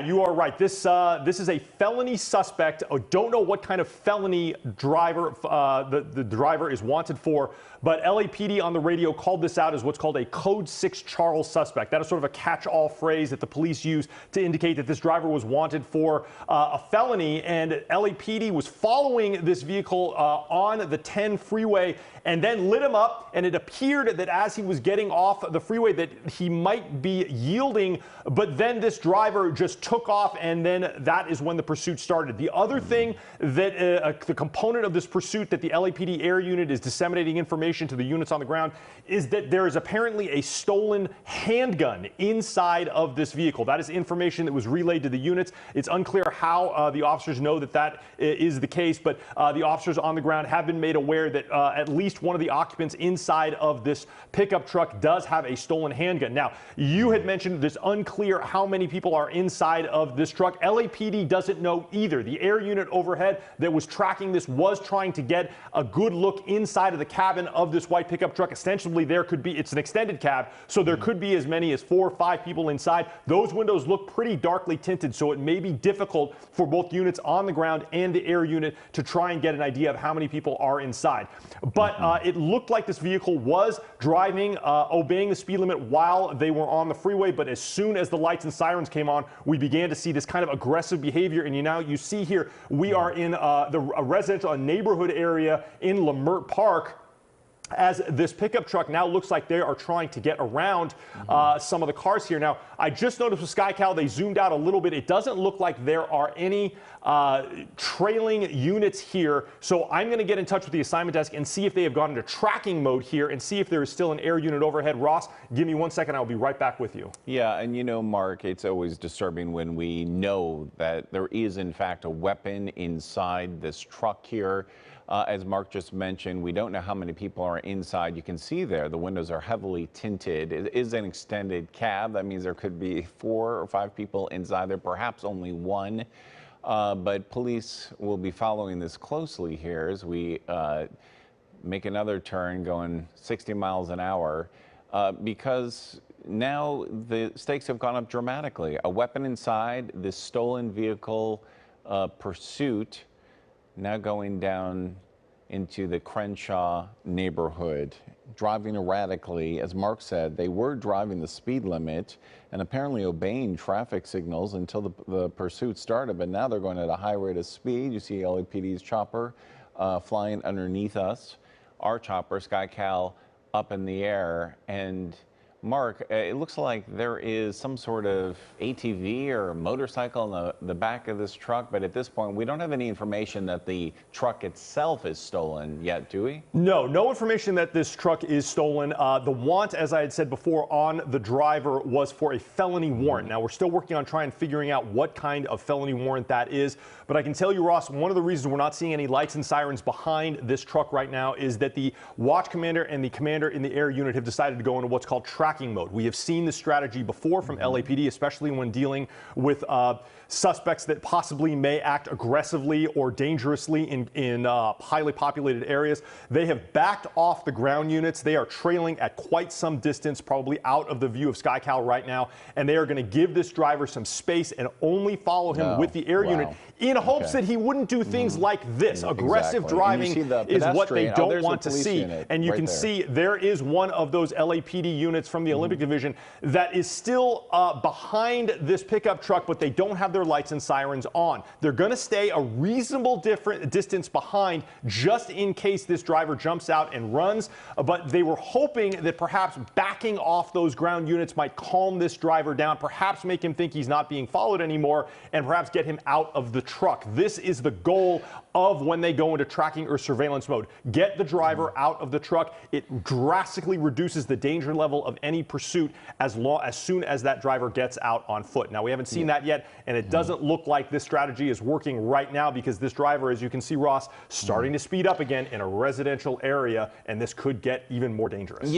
You are right. This is a felony suspect. Don't know what kind of felony driver the driver is wanted for, but LAPD on the radio called this out as what's called a Code 6 Charles suspect. That is sort of a catch-all phrase that the police use to indicate that this driver was wanted for a felony, and LAPD was following this vehicle on the 10 freeway and then lit him up, and it appeared that as he was getting off the freeway that he might be yielding, but then this driver just took off, and then that is when the pursuit started. The other thing that the component of this pursuit that the LAPD air unit is disseminating information to the units on the ground is that there is apparently a stolen handgun inside of this vehicle. That is information that was relayed to the units. It's unclear how the officers know that that is the case, but the officers on the ground have been made aware that at least one of the occupants inside of this pickup truck does have a stolen handgun. Now, you had mentioned it's unclear how many people are inside of this truck. LAPD doesn't know either. The air unit overhead that was tracking this was trying to get a good look inside of the cabin of this white pickup truck. Essentially, there could be, it's an extended cab, so there could be as many as 4 or 5 people inside. Those windows look pretty darkly tinted, so it may be difficult for both units on the ground and the air unit to try and get an idea of how many people are inside. But it looked like this vehicle was driving, obeying the speed limit while they were on the freeway, but as soon as the lights and sirens came on, we began to see this kind of aggressive behavior. And you see here, we are in a residential neighborhood area in Lamert Park, as this pickup truck now looks like they are trying to get around some of the cars here. Now, I just noticed with SkyCal, they zoomed out a little bit. It doesn't look like there are any trailing units here. So I'm going to get in touch with the assignment desk and see if they have gone into tracking mode here and see if there is still an air unit overhead. Ross, give me 1 second. I'll be right back with you. Yeah, and you know, Mark, it's always disturbing when we know that there is, in fact, a weapon inside this truck here. As Mark just mentioned, we don't know how many people are inside. You can see there the windows are heavily tinted. It is an extended cab. That means there could be 4 or 5 people inside there, perhaps only 1. But police will be following this closely here as we make another turn going 60 miles an hour because now the stakes have gone up dramatically. A weapon inside, this stolen vehicle pursuit now going down into the Crenshaw neighborhood, driving erratically. As Mark said, they were driving the speed limit and apparently obeying traffic signals until the pursuit started, but now they're going at a high rate of speed. You see LAPD's chopper flying underneath us, our chopper, SkyCal, up in the air. And Mark, it looks like there is some sort of ATV or motorcycle in the back of this truck, but at this point, we don't have any information that the truck itself is stolen yet, do we? No information that this truck is stolen. The want, as I had said before, on the driver was for a felony warrant. Now, we're still working on trying figuring out what kind of felony warrant that is, but I can tell you, Ross, one of the reasons we're not seeing any lights and sirens behind this truck right now is that the watch commander and the commander in the air unit have decided to go into what's called tracking mode. We have seen this strategy before from LAPD, especially when dealing with suspects that possibly may act aggressively or dangerously in highly populated areas. They have backed off the ground units. They are trailing at quite some distance, probably out of the view of SkyCal right now, and they are going to give this driver some space and only follow him with the air unit in hopes that he wouldn't do things like this. Aggressive driving is what they don't want to see. And you can see there is one of those LAPD units from the Olympic Division that is still behind this pickup truck, but they don't have their lights and sirens on. They're going to stay a reasonable distance behind just in case this driver jumps out and runs, but they were hoping that perhaps backing off those ground units might calm this driver down, perhaps make him think he's not being followed anymore, and perhaps get him out of the truck. This is the goal of when they go into tracking or surveillance mode. Get the driver out of the truck. It drastically reduces the danger level of any pursuit as soon as that driver gets out on foot. Now, we haven't seen that yet, and it doesn't look like this strategy is working right now because this driver, as you can see, Ross, starting to speed up again in a residential area, and this could get even more dangerous.